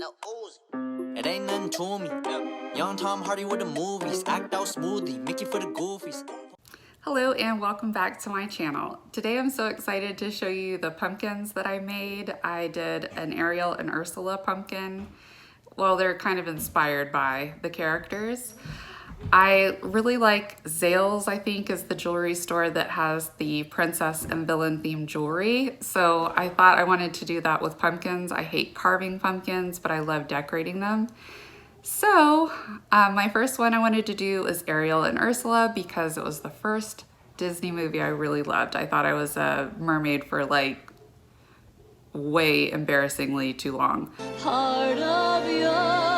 No Uzi. It ain't nothing to me. Young Tom Hardy with the movies. Act out smoothly. Mickey for the goofies. Hello and welcome back to my channel. Today I'm so excited to show you the pumpkins that I made. I did an Ariel and Ursula pumpkin. Well, they're kind of inspired by the characters. I really like Zales, I think, is the jewelry store that has the princess and villain themed jewelry. So I thought I wanted to do that with pumpkins. I hate carving pumpkins, but I love decorating them. So my first one I wanted to do was Ariel and Ursula because it was the first Disney movie I really loved. I thought I was a mermaid for like way embarrassingly too long. Heart of your world.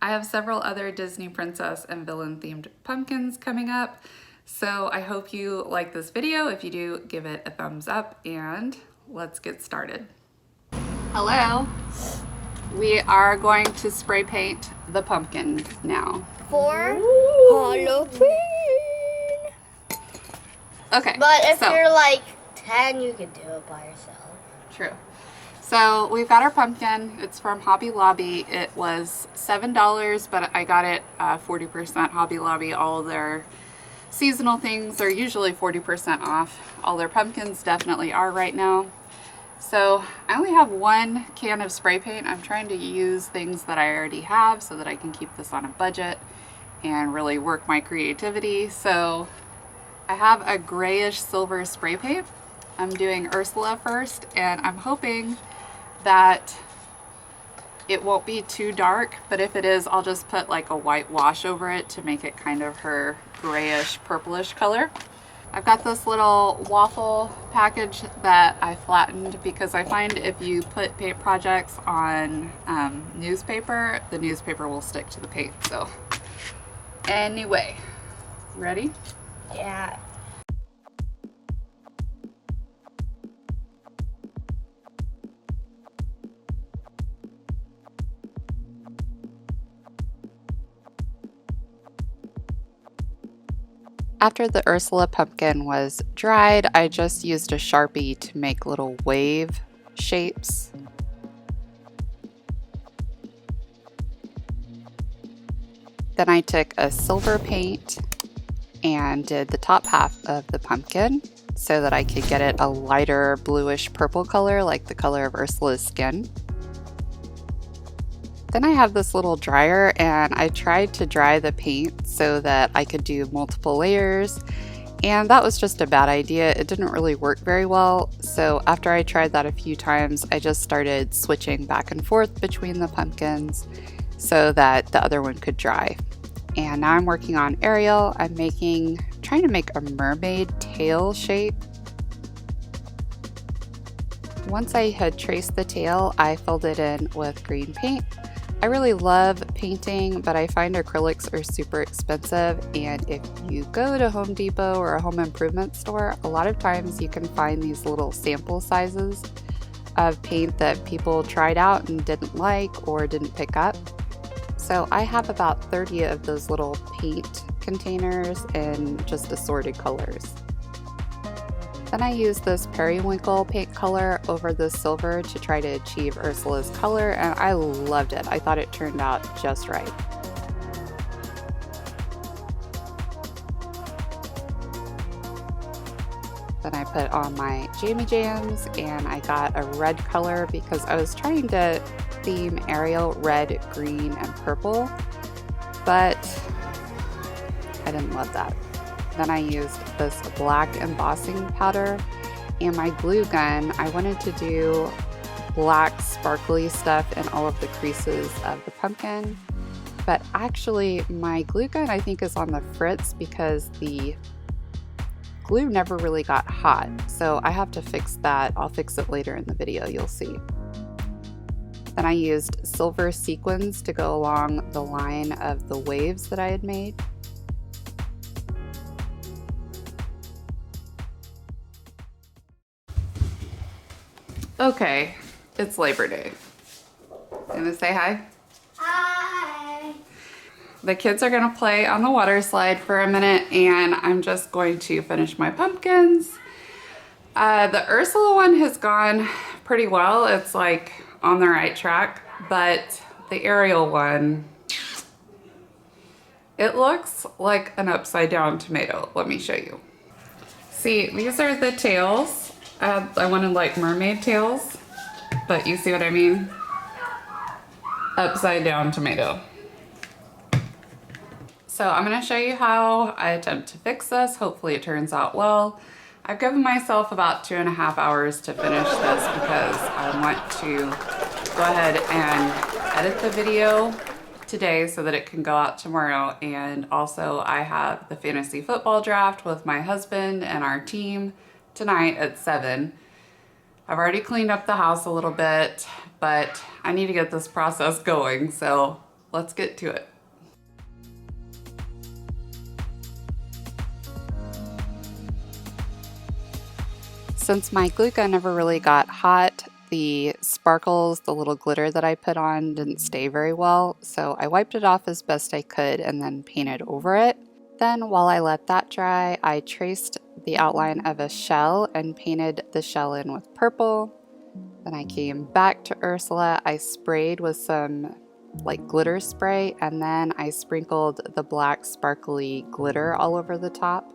I have several other Disney princess and villain themed pumpkins coming up. So I hope you like this video. If you do, give it a thumbs up and let's get started. Hello. We are going to spray paint the pumpkin now. For Halloween. Okay. But if you're like 10, you can do it by yourself. True. So we've got our pumpkin. It's from Hobby Lobby. It was $7, but I got it 40% Hobby Lobby. All their seasonal things are usually 40% off. All their pumpkins definitely are right now. So I only have one can of spray paint. I'm trying to use things that I already have so that I can keep this on a budget and really work my creativity. So I have a grayish silver spray paint. I'm doing Ursula first, and I'm hoping that it won't be too dark, but if it is, I'll just put like a white wash over it to make it kind of her grayish purplish color. I've got this little waffle package that I flattened because I find if you put paint projects on newspaper, the newspaper will stick to the paint. So anyway, ready? Yeah. After the Ursula pumpkin was dried, I just used a Sharpie to make little wave shapes. Then I took a silver paint and did the top half of the pumpkin so that I could get it a lighter bluish purple color like the color of Ursula's skin. Then I have this little dryer and I tried to dry the paint so that I could do multiple layers, and that was just a bad idea. It didn't really work very well. So after I tried that a few times, I just started switching back and forth between the pumpkins so that the other one could dry. And now I'm working on Ariel. I'm trying to make a mermaid tail shape. Once I had traced the tail, I filled it in with green paint. I really love painting, but I find acrylics are super expensive, and if you go to Home Depot or a home improvement store, a lot of times you can find these little sample sizes of paint that people tried out and didn't like or didn't pick up. So I have about 30 of those little paint containers in just assorted colors. Then I used this periwinkle paint color over the silver to try to achieve Ursula's color, and I loved it. I thought it turned out just right. Then I put on my Jammy Jams, and I got a red color because I was trying to theme Ariel red, green, and purple, but I didn't love that. Then I used this black embossing powder and my glue gun. I wanted to do black sparkly stuff in all of the creases of the pumpkin, but actually my glue gun I think is on the fritz because the glue never really got hot, so I have to fix that. I'll fix it later in the video, you'll see. Then I used silver sequins to go along the line of the waves that I had made. Okay, it's Labor Day. Gonna say hi? Hi. The kids are gonna play on the water slide for a minute, and I'm just going to finish my pumpkins. The Ursula one has gone pretty well. It's like on the right track, but the Ariel one, it looks like an upside down tomato. Let me show you. See, these are the tails. I wanted like mermaid tails, but you see what I mean? Upside down tomato. So I'm gonna show you how I attempt to fix this. Hopefully it turns out well. I've given myself about 2.5 hours to finish this because I want to go ahead and edit the video today so that it can go out tomorrow. And also I have the fantasy football draft with my husband and our team tonight at 7. I've already cleaned up the house a little bit, but I need to get this process going. So let's get to it. Since my glue gun never really got hot, the sparkles, the little glitter that I put on didn't stay very well, so I wiped it off as best I could and then painted over it. Then while I let that dry, I traced the outline of a shell and painted the shell in with purple. Then I came back to Ursula, I sprayed with some like glitter spray, and then I sprinkled the black sparkly glitter all over the top.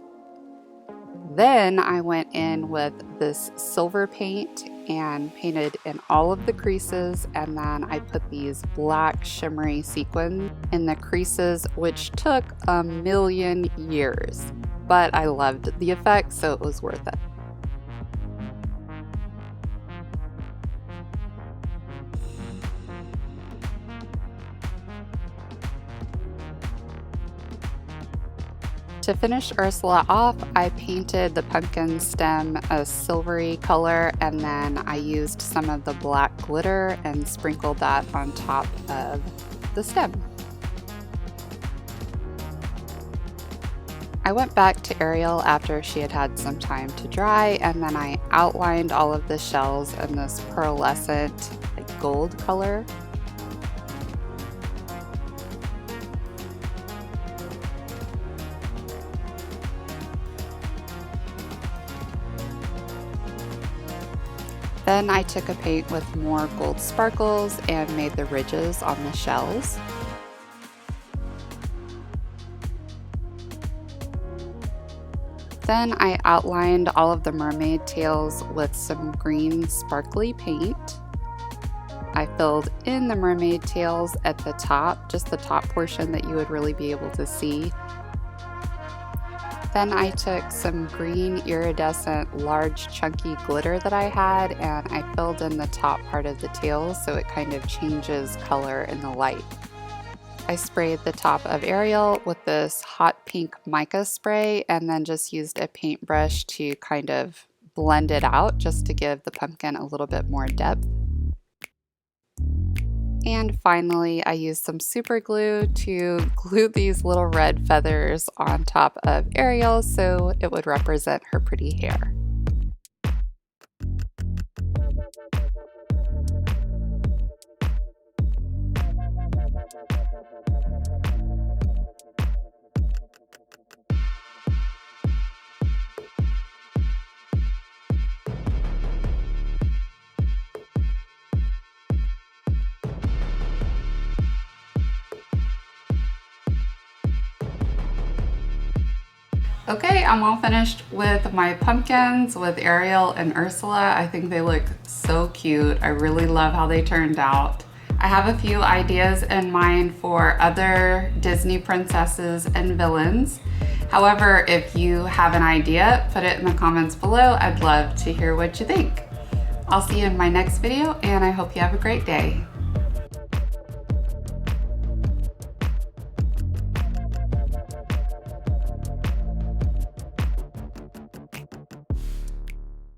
Then I went in with this silver paint and painted in all of the creases, and then I put these black shimmery sequins in the creases, which took a million years, but I loved the effect, so it was worth it. To finish Ursula off, I painted the pumpkin stem a silvery color, and then I used some of the black glitter and sprinkled that on top of the stem. I went back to Ariel after she had had some time to dry, and then I outlined all of the shells in this pearlescent like gold color. Then I took a paint with more gold sparkles and made the ridges on the shells. Then I outlined all of the mermaid tails with some green sparkly paint. I filled in the mermaid tails at the top, just the top portion that you would really be able to see. Then I took some green iridescent large chunky glitter that I had, and I filled in the top part of the tail so it kind of changes color in the light. I sprayed the top of Ariel with this hot pink mica spray and then just used a paintbrush to kind of blend it out just to give the pumpkin a little bit more depth. And finally, I used some super glue to glue these little red feathers on top of Ariel so it would represent her pretty hair. Okay, I'm all finished with my pumpkins with Ariel and Ursula. I think they look so cute. I really love how they turned out. I have a few ideas in mind for other Disney princesses and villains. However, if you have an idea, put it in the comments below. I'd love to hear what you think. I'll see you in my next video, and I hope you have a great day.